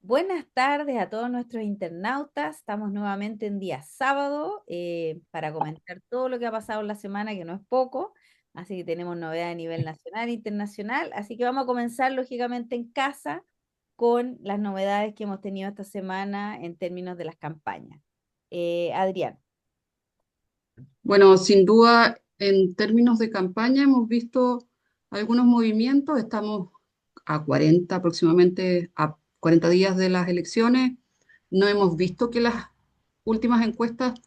Buenas tardes a todos nuestros internautas. Estamos nuevamente en día sábado para comentar todo lo que ha pasado en la semana, que no es poco. Así que tenemos novedades a nivel nacional e internacional. Así que vamos a comenzar lógicamente en casa con las novedades que hemos tenido esta semana en términos de las campañas. Adrián. Bueno, sin duda, en términos de campaña hemos visto algunos movimientos. Estamos a 40, aproximadamente a 40 días de las elecciones. No hemos visto que las últimas encuestas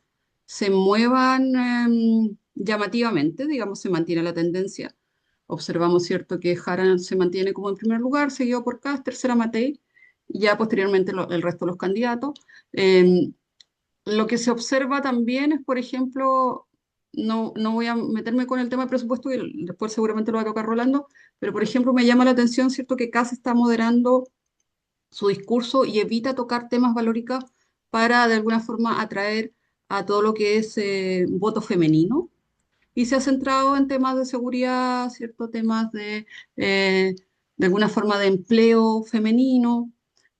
se muevan llamativamente, digamos, se mantiene la tendencia. Observamos, cierto, que Jara se mantiene como en primer lugar, seguido por Kast, tercera Matei, y ya posteriormente el resto de los candidatos. Em, lo que se observa también es, por ejemplo, no voy a meterme con el tema del presupuesto, que después seguramente lo va a tocar Rolando, pero por ejemplo me llama la atención, ¿cierto?, que Kast está moderando su discurso y evita tocar temas valóricos para de alguna forma atraer a todo lo que es voto femenino y se ha centrado en temas de seguridad, ¿cierto?, temas eh, de alguna forma de empleo femenino,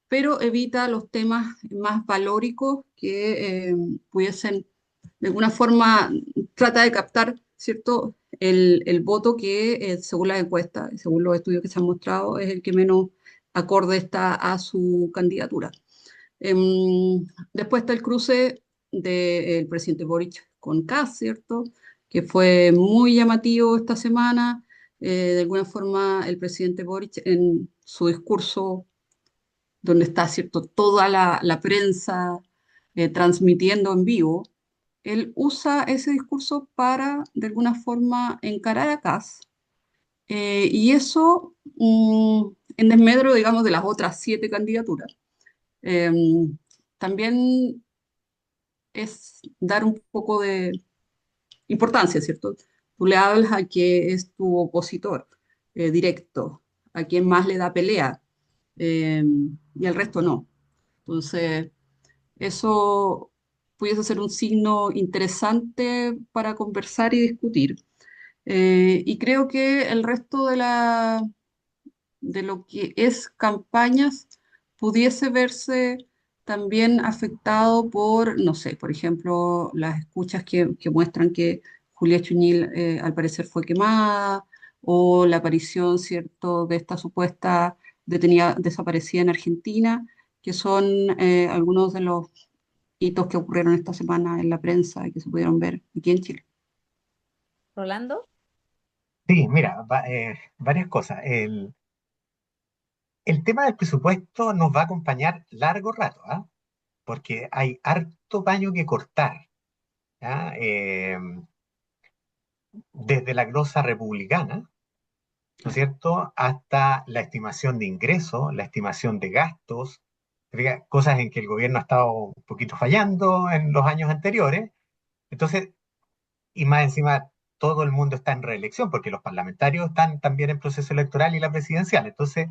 pero evita los temas más valóricos que pudiesen, de alguna forma, trata de captar, ¿cierto?, el voto que, según las encuestas, según los estudios que se han mostrado, es el que menos acorde está a su candidatura. Después está el cruce del presidente Boric con Kast, ¿cierto?, que fue muy llamativo esta semana. De alguna forma, el presidente Boric en su discurso donde está, ¿cierto?, toda la prensa transmitiendo en vivo, él usa ese discurso para, de alguna forma, encarar a Kast. Y eso en desmedro, digamos, de las otras 7 candidaturas. Eh, También es dar un poco de importancia, ¿cierto? Tú le hablas a que es tu opositor directo, a quien más le da pelea, eh, y al resto no. Entonces, eso pudiese ser un signo interesante para conversar y discutir. Y creo que el resto de lo que es campañas pudiese verse también afectado por, no sé, por ejemplo, las escuchas que muestran que Julia Chuñil al parecer fue quemada, o la aparición, ¿cierto?, de esta supuesta detenida desaparecida en Argentina, que son algunos de los hitos que ocurrieron esta semana en la prensa y que se pudieron ver aquí en Chile. Rolando. Sí, mira, varias cosas. El tema del presupuesto nos va a acompañar largo rato, ¿ah? Porque hay harto paño que cortar, ¿ya? Desde la glosa republicana, ¿no es Claro. cierto?, hasta la estimación de ingresos, la estimación de gastos, cosas en que el gobierno ha estado un poquito fallando en los años anteriores. Entonces, y más encima, todo el mundo está en reelección, porque los parlamentarios están también en proceso electoral y la presidencial. Entonces,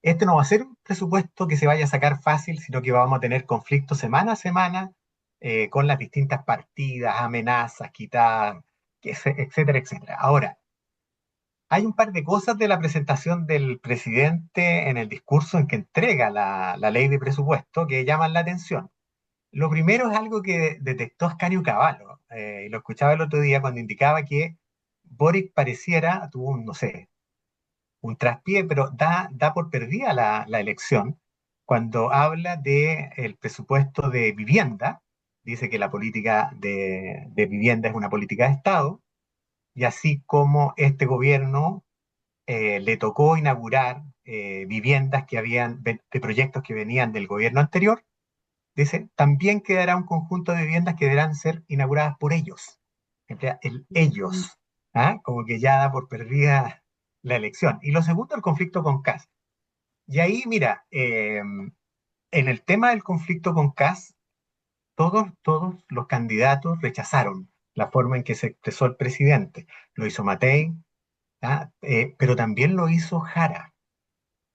este no va a ser un presupuesto que se vaya a sacar fácil, sino que vamos a tener conflictos semana a semana con las distintas partidas, amenazas, quitadas, etcétera, etcétera. Ahora, hay un par de cosas de la presentación del presidente en el discurso en que entrega la ley de presupuesto que llaman la atención. Lo primero es algo que detectó Ascanio Cavallo, y lo escuchaba el otro día cuando indicaba que Boric pareciera, tuvo un, no sé, un traspié, pero da por perdida la elección cuando habla del presupuesto de vivienda. Dice que la política de vivienda es una política de Estado, y así como este gobierno le tocó inaugurar viviendas que habían, de proyectos que venían del gobierno anterior, dice, también quedará un conjunto de viviendas que deberán ser inauguradas por ellos. Emplea el Mm. ellos, ¿ah? Como que ya da por perdida la elección. Y lo segundo, el conflicto con Kass. Y ahí, mira, en el tema del conflicto con Kass, todos los candidatos rechazaron la forma en que se expresó el presidente. Lo hizo Matei, ¿ah? Pero también lo hizo Jara.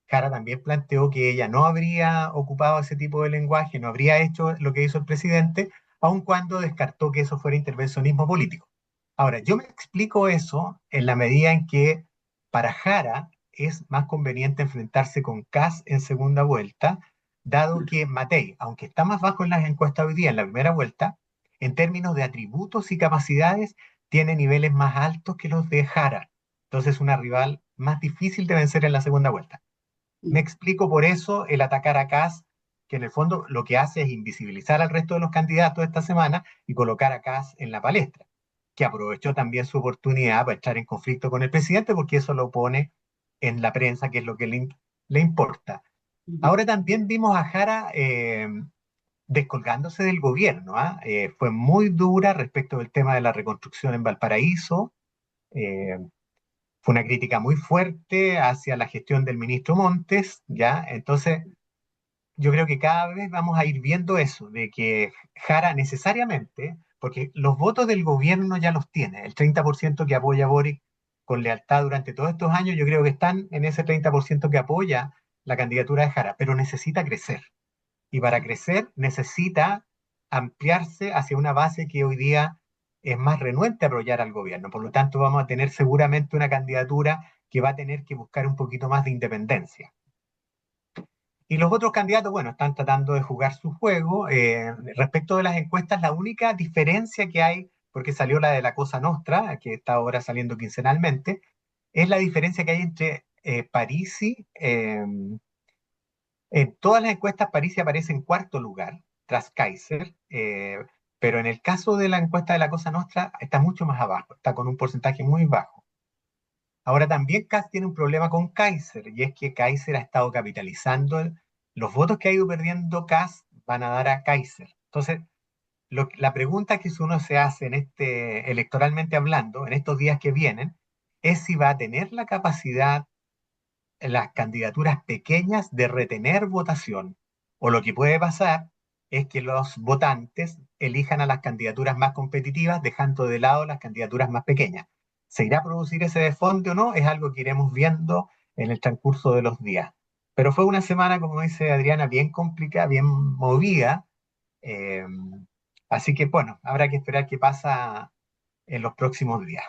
Jara también planteó que ella no habría ocupado ese tipo de lenguaje, no habría hecho lo que hizo el presidente, aun cuando descartó que eso fuera intervencionismo político. Ahora, yo me explico eso en la medida en que para Jara es más conveniente enfrentarse con Kass en segunda vuelta, dado que Matei, aunque está más bajo en las encuestas hoy día en la primera vuelta, en términos de atributos y capacidades, tiene niveles más altos que los de Jara. Entonces, una rival más difícil de vencer en la segunda vuelta. Me explico por eso el atacar a Kast, que en el fondo lo que hace es invisibilizar al resto de los candidatos esta semana y colocar a Kast en la palestra, que aprovechó también su oportunidad para entrar en conflicto con el presidente, porque eso lo pone en la prensa, que es lo que le importa. Ujú. Ahora también vimos a Jara descolgándose del gobierno, ¿ah? Fue muy dura respecto del tema de la reconstrucción en Valparaíso. eh, Fue una crítica muy fuerte hacia la gestión del ministro Montes, ¿ya? Entonces, yo creo que cada vez vamos a ir viendo eso, de que Jara necesariamente, porque los votos del gobierno ya los tiene, el 30% que apoya a Boric con lealtad durante todos estos años, yo creo que están en ese 30% que apoya la candidatura de Jara, pero necesita crecer. Y para crecer necesita ampliarse hacia una base que hoy día es más renuente a apoyar al gobierno. Por lo tanto, vamos a tener seguramente una candidatura que va a tener que buscar un poquito más de independencia. Y los otros candidatos, bueno, están tratando de jugar su juego. Respecto de las encuestas, la única diferencia que hay, porque salió la de la Cosa Nostra, que está ahora saliendo quincenalmente, es la diferencia que hay entre Parisi. En todas las encuestas, Parisi aparece en cuarto lugar, tras Kaiser, pero en el caso de la encuesta de la Cosa Nostra, está mucho más abajo, está con un porcentaje muy bajo. Ahora también Kast tiene un problema con Kaiser, y es que Kaiser ha estado capitalizando los votos que ha ido perdiendo Kast van a dar a Kaiser. Entonces, la pregunta que uno se hace en electoralmente hablando, en estos días que vienen, es si va a tener la capacidad las candidaturas pequeñas de retener votación. O lo que puede pasar es que los votantes elijan a las candidaturas más competitivas, dejando de lado las candidaturas más pequeñas. ¿Se irá a producir ese desfonde o no? Es algo que iremos viendo en el transcurso de los días. Pero fue una semana, como dice Adriana, bien complicada, bien movida. eh, Así que, bueno, habrá que esperar qué pasa en los próximos días.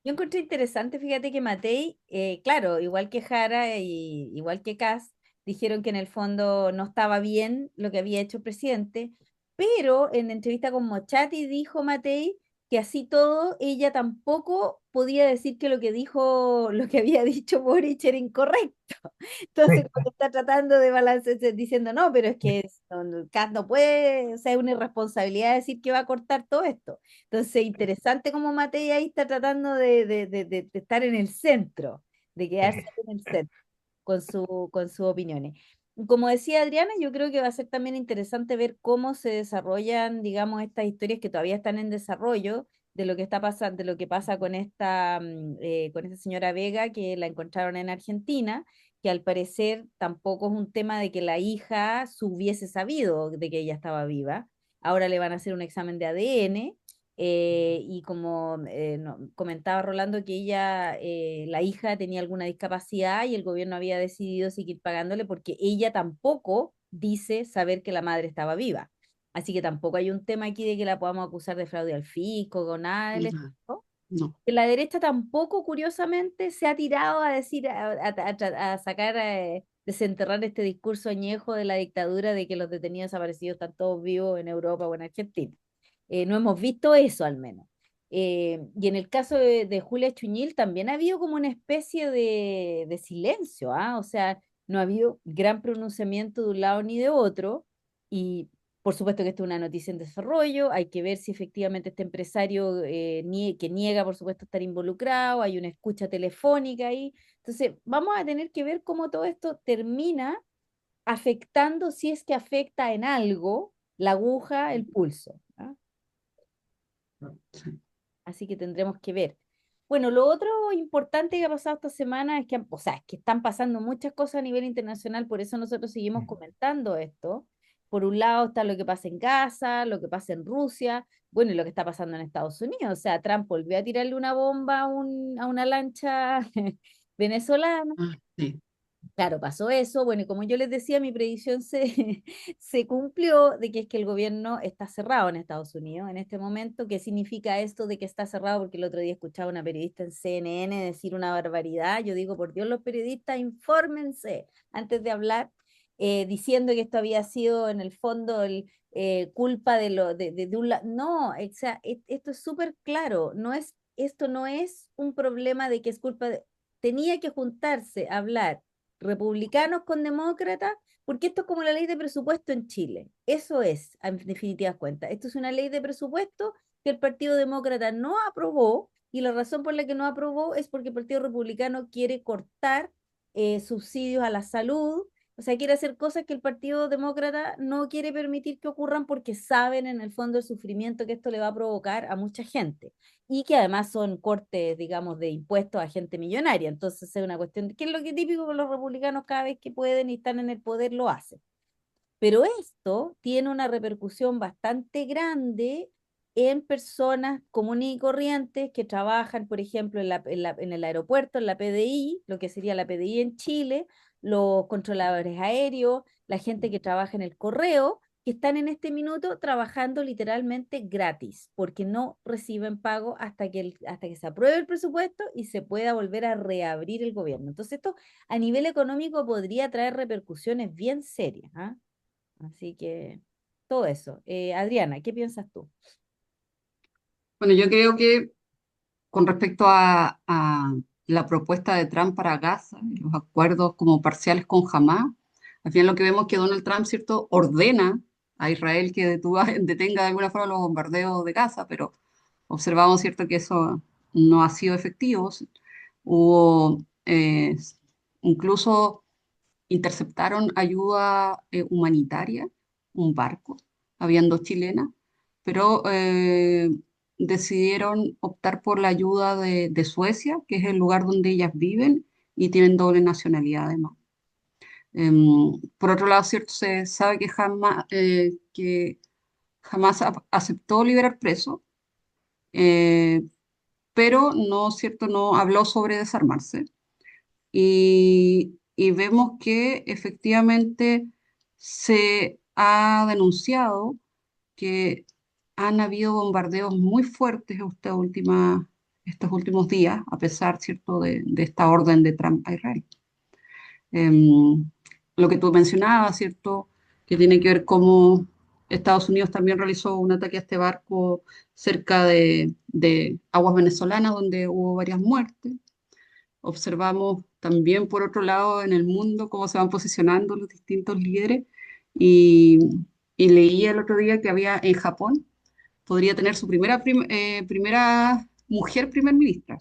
Yo encontré interesante, fíjate que Matei, claro, igual que Jara y igual que Kass, dijeron que en el fondo no estaba bien lo que había hecho el presidente, pero en entrevista con Mochati dijo Matei que así todo ella tampoco podía decir que lo que dijo, lo que había dicho Boric era incorrecto. Entonces, Sí, como que está tratando de balancear, diciendo, no, pero es que Kass no puede, o sea, es una irresponsabilidad decir que va a cortar todo esto. Entonces, interesante como Matei ahí está tratando de estar en el centro, de quedarse sí, en el centro con sus opiniones. Como decía Adriana, yo creo que va a ser también interesante ver cómo se desarrollan, digamos, estas historias que todavía están en desarrollo, de lo que está pasando, de lo que pasa con esta señora Vega, que la encontraron en Argentina, que al parecer tampoco es un tema de que la hija se hubiese sabido de que ella estaba viva. Ahora le van a hacer un examen de ADN y como comentaba Rolando que ella, la hija tenía alguna discapacidad y el gobierno había decidido seguir pagándole porque ella tampoco dice saber que la madre estaba viva. Así que tampoco hay un tema aquí de que la podamos acusar de fraude al fisco o nada del Ajá. estilo. No. La derecha tampoco, curiosamente, se ha tirado a decir, a sacar, desenterrar este discurso añejo de la dictadura de que los detenidos desaparecidos están todos vivos en Europa o en Argentina. No hemos visto eso al menos. Y en el caso de Julia Chuñil también ha habido como una especie de silencio, ¿ah? O sea, no ha habido gran pronunciamiento de un lado ni de otro. Y por supuesto que esto es una noticia en desarrollo, hay que ver si efectivamente este empresario que niega, por supuesto, estar involucrado, hay una escucha telefónica ahí. Entonces, vamos a tener que ver cómo todo esto termina afectando, si es que afecta en algo, la aguja, el pulso. ¿Ah? Sí. Así que tendremos que ver. Bueno, lo otro importante que ha pasado esta semana es que, o sea, es que están pasando muchas cosas a nivel internacional, por eso nosotros seguimos comentando esto. Por un lado está lo que pasa en Gaza, lo que pasa en Rusia, bueno, y lo que está pasando en Estados Unidos. O sea, Trump volvió a tirarle una bomba a una lancha venezolana. Ah, sí. Claro, pasó eso. Bueno, y como yo les decía, mi predicción se cumplió de que es que el gobierno está cerrado en Estados Unidos en este momento. ¿Qué significa esto de que está cerrado? Porque el otro día escuchaba a una periodista en CNN decir una barbaridad. Yo digo, por Dios, los periodistas, infórmense antes de hablar. diciendo que esto había sido en el fondo culpa de un lado. No, o sea, esto es súper claro, esto no es un problema de que es culpa de... Tenía que juntarse a hablar republicanos con demócratas, porque esto es como la ley de presupuesto en Chile. Eso es, en definitivas cuentas. Esto es una ley de presupuesto que el Partido Demócrata no aprobó, y la razón por la que no aprobó es porque el Partido Republicano quiere cortar subsidios a la salud, o sea, quiere hacer cosas que el Partido Demócrata no quiere permitir que ocurran porque saben en el fondo el sufrimiento que esto le va a provocar a mucha gente y que además son cortes, digamos, de impuestos a gente millonaria. Entonces es una cuestión, que es lo que es típico que los republicanos cada vez que pueden y están en el poder lo hacen. Pero esto tiene una repercusión bastante grande en personas comunes y corrientes que trabajan, por ejemplo, en el aeropuerto, en la PDI, lo que sería la PDI en Chile, los controladores aéreos, la gente que trabaja en el correo, que están en este minuto trabajando literalmente gratis, porque no reciben pago hasta que se apruebe el presupuesto y se pueda volver a reabrir el gobierno. Entonces, esto a nivel económico podría traer repercusiones bien serias, ¿ah? Así que todo eso. Adriana, ¿qué piensas tú? Bueno, yo creo que con respecto a la propuesta de Trump para Gaza, y los acuerdos como parciales con Hamas, al final lo que vemos es que Donald Trump, ¿cierto?, ordena a Israel que detenga de alguna forma los bombardeos de Gaza, pero observamos, ¿cierto?, que eso no ha sido efectivo. Hubo, incluso interceptaron ayuda humanitaria, un barco, habían dos chilenas, pero decidieron optar por la ayuda de Suecia, que es el lugar donde ellas viven y tienen doble nacionalidad además. Por otro lado, cierto, se sabe que jamás aceptó liberar presos, eh, pero no, cierto, no habló sobre desarmarse. Y vemos que efectivamente se ha denunciado que han habido bombardeos muy fuertes estos últimos días, a pesar, ¿cierto?, de esta orden de Trump a Israel. Em, lo que tú mencionabas, ¿cierto?, que tiene que ver cómo Estados Unidos también realizó un ataque a este barco cerca de aguas venezolanas, donde hubo varias muertes. Observamos también, por otro lado, en el mundo cómo se van posicionando los distintos líderes y, y leí el otro día que había en Japón, podría tener su primera mujer primer ministra,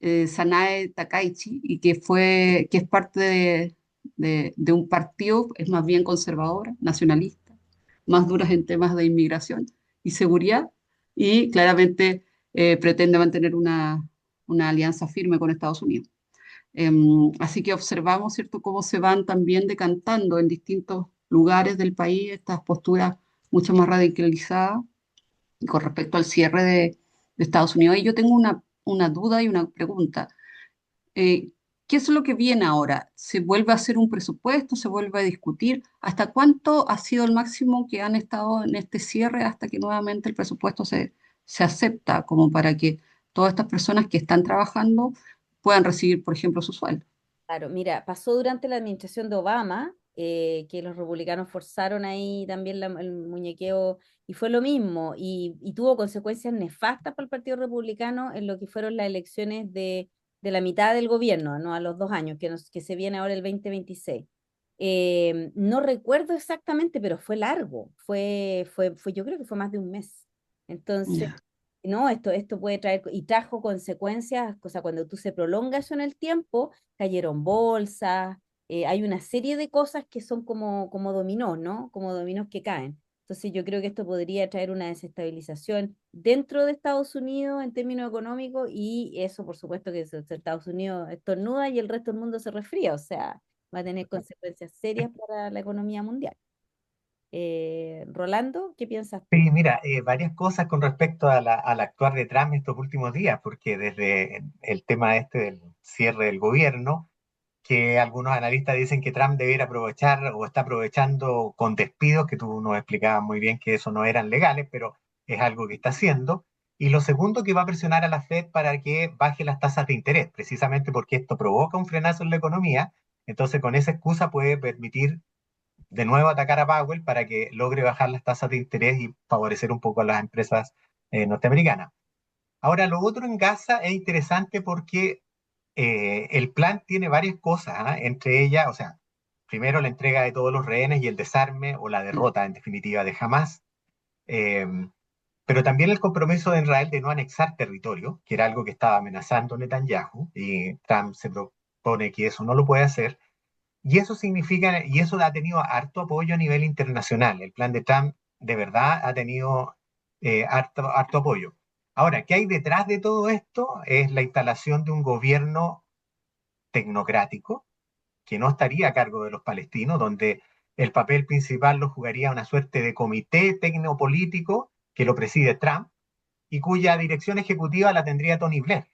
Sanae Takaichi, y que es parte de un partido, es más bien conservadora, nacionalista, más duras en temas de inmigración y seguridad, y claramente pretende mantener una alianza firme con Estados Unidos. Así que observamos, ¿cierto?, cómo se van también decantando en distintos lugares del país estas posturas mucho más radicalizadas con respecto al cierre de Estados Unidos. Y yo tengo una duda y una pregunta. Eh, ¿Qué es lo que viene ahora? ¿Se vuelve a hacer un presupuesto? ¿Se vuelve a discutir? ¿Hasta cuánto ha sido el máximo que han estado en este cierre hasta que nuevamente el presupuesto se acepta como para que todas estas personas que están trabajando puedan recibir, por ejemplo, su sueldo? Claro, mira, pasó durante la administración de Obama, que los republicanos forzaron ahí también el muñequeo, y fue lo mismo, y tuvo consecuencias nefastas para el Partido Republicano en lo que fueron las elecciones de la mitad del gobierno, ¿no? A los 2 años, que se viene ahora el 2026. No recuerdo exactamente, pero fue largo, yo creo que fue más de un mes. Entonces, Ya. no, esto puede traer, y trajo consecuencias, o sea, cuando tú se prolonga eso en el tiempo, cayeron bolsas, hay una serie de cosas que son como dominós, ¿no? Como dominós que caen. Entonces yo creo que esto podría traer una desestabilización dentro de Estados Unidos en términos económicos, y eso por supuesto que Estados Unidos estornuda y el resto del mundo se resfría, o sea, va a tener consecuencias serias para la economía mundial. Rolando, ¿qué piensas tú? Sí, mira, varias cosas con respecto al actuar de Trump estos últimos días, porque desde el tema este del cierre del gobierno, que algunos analistas dicen que Trump debiera aprovechar o está aprovechando con despidos, que tú nos explicabas muy bien que eso no eran legales, pero es algo que está haciendo. Y lo segundo, que va a presionar a la Fed para que baje las tasas de interés, precisamente porque esto provoca un frenazo en la economía Entonces, con esa excusa puede permitir de nuevo atacar a Powell para que logre bajar las tasas de interés y favorecer un poco a las empresas norteamericanas. Ahora, lo otro en Gaza es interesante porque el plan tiene varias cosas, ¿ah? Entre ellas, o sea, primero la entrega de todos los rehenes y el desarme o la derrota, en definitiva, de Hamas, eh, pero también el compromiso de Israel de no anexar territorio, que era algo que estaba amenazando Netanyahu, y Trump se propone que eso no lo puede hacer, y eso significa, y eso ha tenido harto apoyo a nivel internacional. El plan de Trump de verdad ha tenido harto apoyo. Ahora, ¿qué hay detrás de todo esto? Es la instalación de un gobierno tecnocrático que no estaría a cargo de los palestinos, donde el papel principal lo jugaría una suerte de comité tecnopolítico que lo preside Trump y cuya dirección ejecutiva la tendría Tony Blair.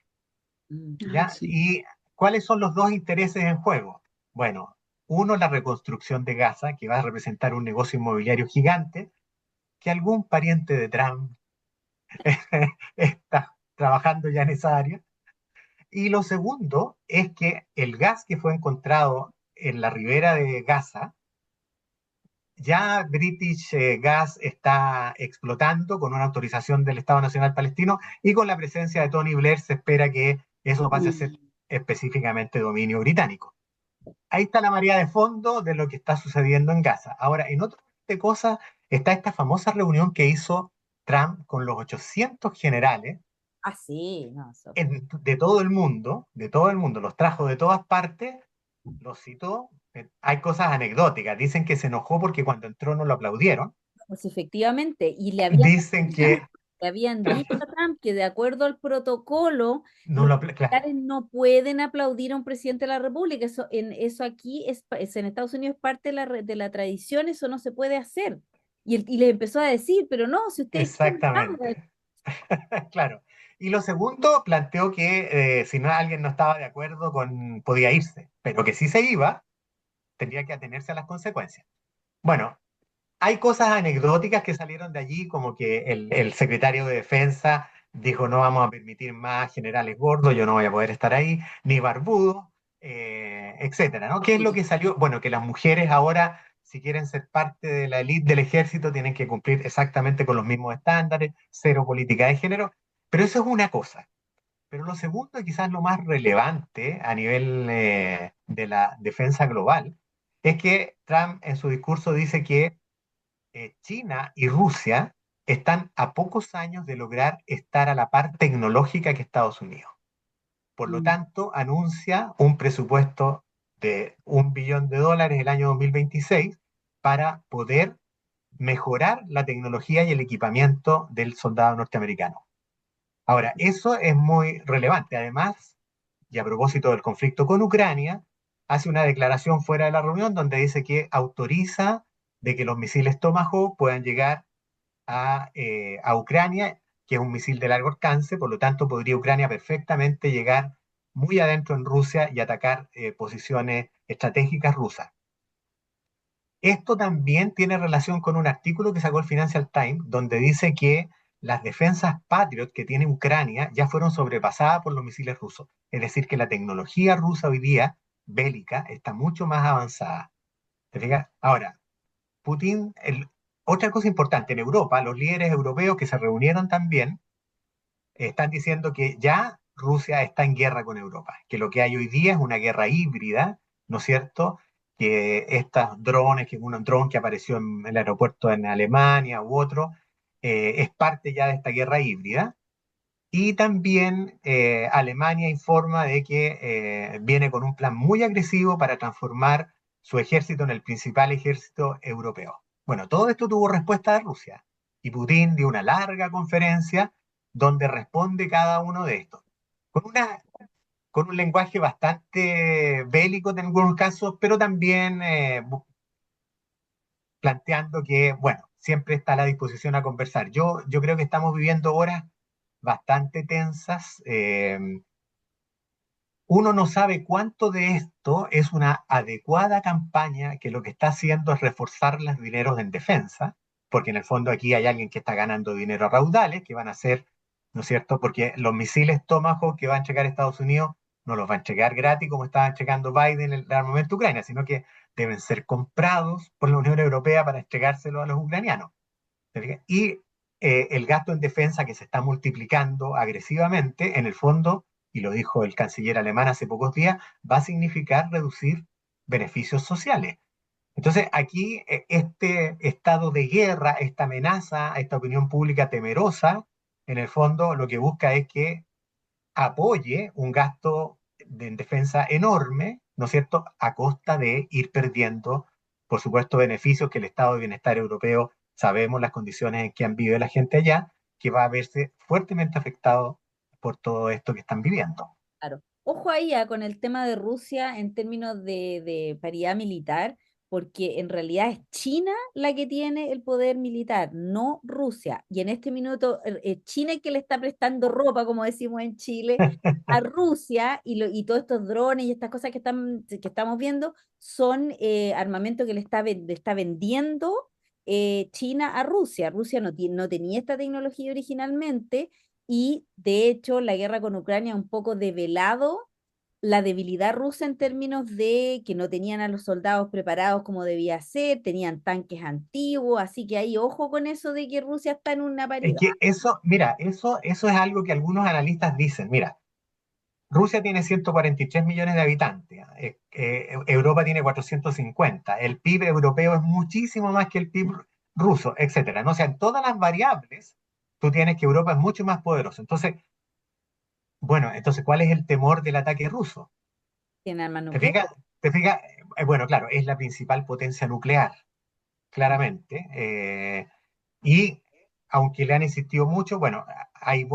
Mm. Ah, ¿Ya? sí. ¿Y cuáles son los dos intereses en juego? Bueno, uno, la reconstrucción de Gaza, que va a representar un negocio inmobiliario gigante, que algún pariente de Trump está trabajando ya en esa área. Y lo segundo es que el gas que fue encontrado en la ribera de Gaza, ya British Gas está explotando con una autorización del Estado Nacional Palestino y con la presencia de Tony Blair se espera que eso pase a ser específicamente dominio británico. Ahí está la marea de fondo de lo que está sucediendo en Gaza. Ahora, en otra de cosas está esta famosa reunión que hizo Trump con los 800 generales Ah, sí, no, eso. de todo el mundo, los trajo de todas partes, los citó. Hay cosas anecdóticas, dicen que se enojó porque cuando entró no lo aplaudieron, Pues efectivamente, y dicen que le habían dicho a Trump que de acuerdo al protocolo, no los lo aplaudieron, claro, militares no pueden aplaudir a un presidente de la República. Eso aquí es en Estados Unidos es parte de de la tradición, eso no se puede hacer. Y le empezó a decir, pero no, si ustedes quieren, hagan. exactamente, claro. Y lo segundo, planteó que si no alguien no estaba de acuerdo con, podía irse, pero que si se iba, tendría que atenerse a las consecuencias. Bueno, hay cosas anecdóticas que salieron de allí, como que el secretario de Defensa dijo no vamos a permitir más generales gordos, yo no voy a poder estar ahí, ni barbudos, etcétera, ¿no? ¿Qué es lo que salió? Bueno, que las mujeres ahora, si quieren ser parte de la élite del ejército, tienen que cumplir exactamente con los mismos estándares, cero política de género, pero eso es una cosa. Pero lo segundo, y quizás lo más relevante a nivel de la defensa global, es que Trump en su discurso dice que China y Rusia están a pocos años de lograr estar a la par tecnológica que Estados Unidos. Por lo Mm. tanto, anuncia un presupuesto de $1 billón el año 2026 para poder mejorar la tecnología y el equipamiento del soldado norteamericano. Ahora, eso es muy relevante. Además, y a propósito del conflicto con Ucrania, hace una declaración fuera de la reunión donde dice que autoriza de que los misiles Tomahawk puedan llegar a Ucrania, que es un misil de largo alcance, por lo tanto podría Ucrania perfectamente llegar muy adentro en Rusia y atacar posiciones estratégicas rusas. Esto también tiene relación con un artículo que sacó el Financial Times, donde dice que las defensas Patriot que tiene Ucrania ya fueron sobrepasadas por los misiles rusos. Es decir, que la tecnología rusa hoy día, bélica, está mucho más avanzada. ¿Te fijas? Ahora, Putin, otra cosa importante, en Europa, los líderes europeos que se reunieron también están diciendo que ya Rusia está en guerra con Europa, que lo que hay hoy día es una guerra híbrida, ¿no es cierto? Que estos drones, que un dron que apareció en el aeropuerto en Alemania u otro, es parte ya de esta guerra híbrida. Y también Alemania informa de que viene con un plan muy agresivo para transformar su ejército en el principal ejército europeo. Bueno, todo esto tuvo respuesta de Rusia y Putin dio una larga conferencia donde responde cada uno de estos, con, una, con un lenguaje bastante bélico en algunos casos, pero también planteando que, bueno, siempre está a la disposición a conversar. Yo creo que estamos viviendo horas bastante tensas. Uno no sabe cuánto de esto es una adecuada campaña que lo que está haciendo es reforzar los dineros en defensa, porque en el fondo aquí hay alguien que está ganando dinero a raudales, que van a ser, ¿no es cierto? Porque los misiles Tomahawk que va a entregar Estados Unidos no los va a entregar gratis como estaba entregando Biden el armamento a Ucrania, sino que deben ser comprados por la Unión Europea para entregárselo a los ucranianos. Y el gasto en defensa que se está multiplicando agresivamente, en el fondo, y lo dijo el canciller alemán hace pocos días, va a significar reducir beneficios sociales. Entonces, aquí este estado de guerra, esta amenaza, esta opinión pública temerosa, en el fondo lo que busca es que apoye un gasto en defensa enorme, ¿no es cierto?, a costa de ir perdiendo, por supuesto, beneficios que el estado de bienestar europeo, sabemos las condiciones en que han vivido la gente allá, que va a verse fuertemente afectado por todo esto que están viviendo. Claro. Ojo ahí con el tema de Rusia en términos de paridad militar, porque en realidad es China la que tiene el poder militar, no Rusia. Y en este minuto es China el que le está prestando ropa, como decimos en Chile, a Rusia y todos estos drones y estas cosas que estamos viendo son armamento que le está vendiendo China a Rusia. Rusia no tenía esta tecnología originalmente y de hecho la guerra con Ucrania ha un poco develado la debilidad rusa en términos de que no tenían a los soldados preparados como debía ser, tenían tanques antiguos, así que ahí ojo con eso de que Rusia está en una Es paridad. que eso, mira, eso es algo que algunos analistas dicen. Mira, Rusia tiene 143 millones de habitantes, Europa tiene 450, el PIB europeo es muchísimo más que el PIB ruso, etcétera. ¿No? O sea, en todas las variables, tú tienes que Europa es mucho más poderoso. Entonces, bueno, entonces, ¿cuál es el temor del ataque ruso? Tienen armas ¿Te nucleares. fijas? ¿Te fijas? Bueno, claro, es la principal potencia nuclear, claramente. Y aunque le han insistido mucho, bueno,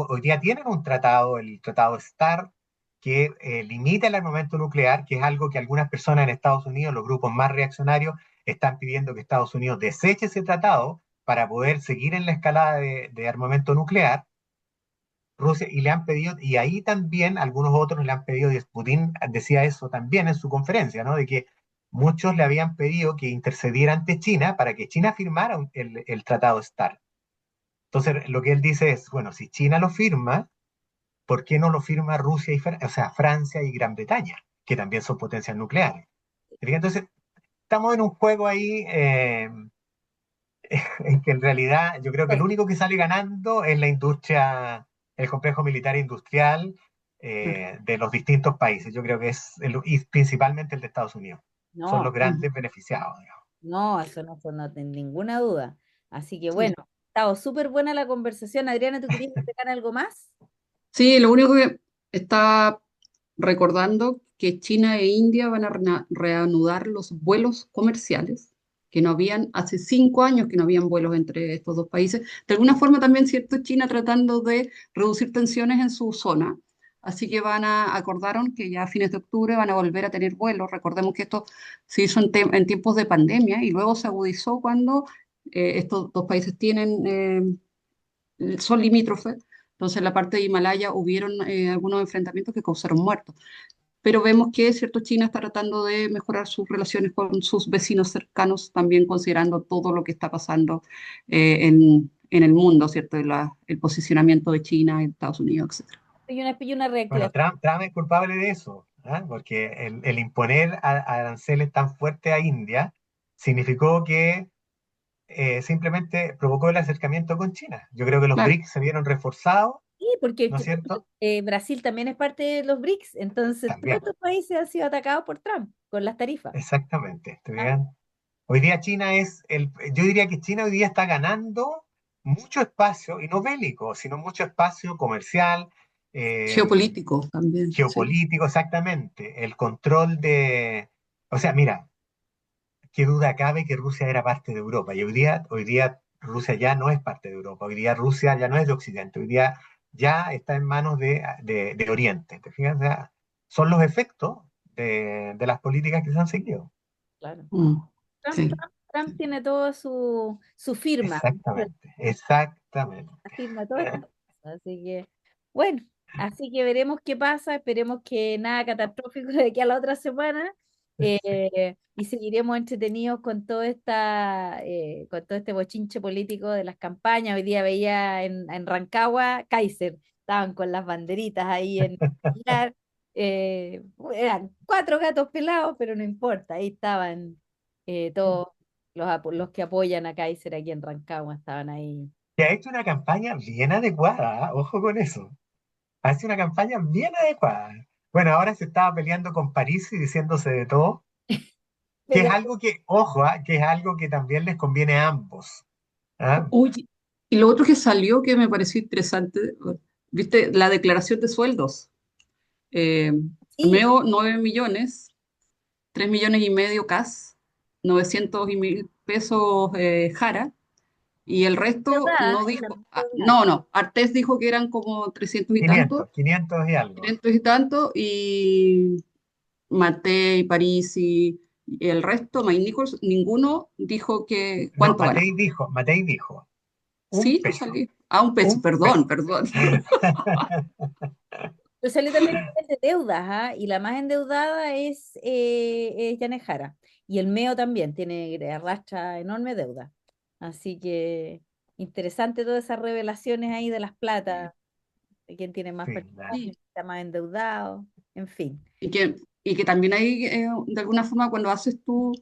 hoy día tienen un tratado, el tratado START, que limita el armamento nuclear, que es algo que algunas personas en Estados Unidos, los grupos más reaccionarios, están pidiendo que Estados Unidos deseche ese tratado para poder seguir en la escalada de armamento nuclear. Rusia, y le han pedido, y ahí también algunos otros le han pedido, y Putin decía eso también en su conferencia, ¿no? De que muchos le habían pedido que intercediera ante China para que China firmara el tratado START. Entonces, lo que él dice es, bueno, si China lo firma, ¿por qué no lo firma Rusia y o sea, Francia y Gran Bretaña, que también son potencias nucleares? Entonces, estamos en un juego ahí en que en realidad yo creo que el único que sale ganando es la industria, el complejo militar industrial de los distintos países. Yo creo que y principalmente el de Estados Unidos. Son No, los grandes beneficiados, digamos. no, eso no tengo ninguna duda. Así que bueno, Sí. ha estado súper buena la conversación. Adriana, ¿tú querías destacar algo más? Sí, lo único que está recordando que China e India van a reanudar los vuelos comerciales, que no habían, hace 5 años que no habían vuelos entre estos dos países. De alguna forma también, cierto, China tratando de reducir tensiones en su zona. Así que acordaron que ya a fines de octubre van a volver a tener vuelos. Recordemos que esto se hizo en tiempos de pandemia y luego se agudizó cuando estos dos países son limítrofes. Entonces, en la parte de Himalaya hubieron algunos enfrentamientos que causaron muertos. Pero vemos que, cierto, China está tratando de mejorar sus relaciones con sus vecinos cercanos, también considerando todo lo que está pasando en el mundo, ¿cierto? El posicionamiento de China en Estados Unidos, etcétera. Y una Bueno, reactivación. Trump es culpable de eso, ¿ah? Porque el imponer aranceles tan fuertes a India significó que simplemente provocó el acercamiento con China. Yo creo que los Claro. BRICS se vieron reforzados, Sí, porque ¿no es cierto? Brasil también es parte de los BRICS, entonces todos También, estos países han sido atacados por Trump con las tarifas. exactamente. ¿Te Ah, fijas? Hoy día yo diría que China hoy día está ganando mucho espacio, y no bélico, sino mucho espacio comercial, eh, Geopolítico también, sí. geopolítico, exactamente. El control o sea, mira, qué duda cabe que Rusia era parte de Europa, y hoy día Rusia ya no es parte de Europa, hoy día Rusia ya no es de Occidente, hoy día ya está en manos de Oriente. ¿Te fijas? O sea, son los efectos de las políticas que se han seguido. claro. Mm, sí. Trump tiene todo su firma, Exactamente, exactamente. firma todas estas cosas. Así que, bueno, así que veremos qué pasa, esperemos que nada catastrófico de aquí a la otra semana. Y seguiremos entretenidos con con todo este bochinche político de las campañas. Hoy día veía en Rancagua, Kaiser, estaban con las banderitas ahí en Pilar. Eran cuatro gatos pelados, pero no importa, ahí estaban todos los que apoyan a Kaiser aquí en Rancagua, estaban ahí. Que ha hecho una campaña bien adecuada, ¿ah? Ojo con eso. Hace una campaña bien adecuada. Bueno, ahora se estaba peleando con París y diciéndose de todo, que es Pero algo que, ojo, que es algo que también les conviene a ambos. ¿Ah? Oye, y lo otro que salió que me pareció interesante, ¿viste? La declaración de sueldos. Eh, sí, Meo 9 millones, 3 millones y medio CAS, 900 y mil pesos Jara, y el resto endeudada, no y dijo, también no, endeudada. no, Artés dijo que eran como 300 y tanto, 500 y algo. 500 y tanto, y Matei, Parisi y el resto, Mike Nichols, ninguno dijo que No, cuánto ganaba. Matei dijo, un Sí, peso, salí. Ah, un peso, un peso. perdón, perdón. Pero salió también el nivel de deudas, ¿ah? Y la más endeudada es Yanes Jara. Y el MEO también arrastra enorme deuda. Así que interesante todas esas revelaciones ahí de las Sí, platas, de quién tiene más Sí, participación, quién está más endeudado, en fin. y que también hay, de alguna forma, cuando haces tu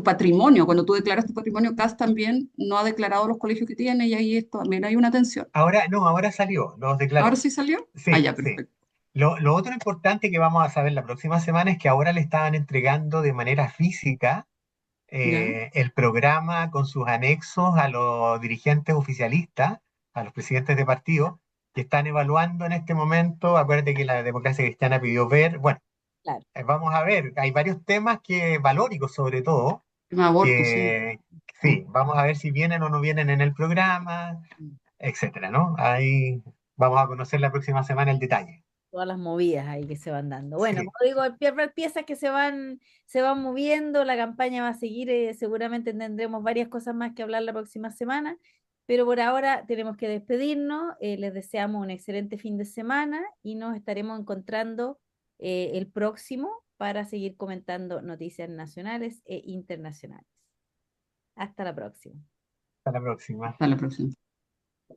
patrimonio, cuando tú declaras tu patrimonio, CAS también no ha declarado los colegios que tiene y ahí esto, también hay una tensión. ahora, no, ahora salió, los ¿Ahora declaró. sí salió? Ah, Sí, ya, sí. perfecto. Lo otro importante que vamos a saber la próxima semana es que ahora le estaban entregando de manera física Ya, el programa con sus anexos a los dirigentes oficialistas, a los presidentes de partido, que están evaluando en este momento. Acuérdate que la democracia cristiana pidió ver, bueno, Claro. vamos a ver, hay varios temas que valóricos sobre todo, tema aborto, sí. que Mm, sí, vamos a ver si vienen o no vienen en el programa, mm. etcétera, ¿no? Ahí vamos a conocer la próxima semana el detalle. Todas las movidas ahí que se van dando. Bueno, Sí, como digo, hay piezas que se van moviendo, la campaña va a seguir, seguramente tendremos varias cosas más que hablar la próxima semana, pero por ahora tenemos que despedirnos, les deseamos un excelente fin de semana y nos estaremos encontrando el próximo para seguir comentando noticias nacionales e internacionales. Hasta la próxima. hasta la próxima. Hasta la próxima.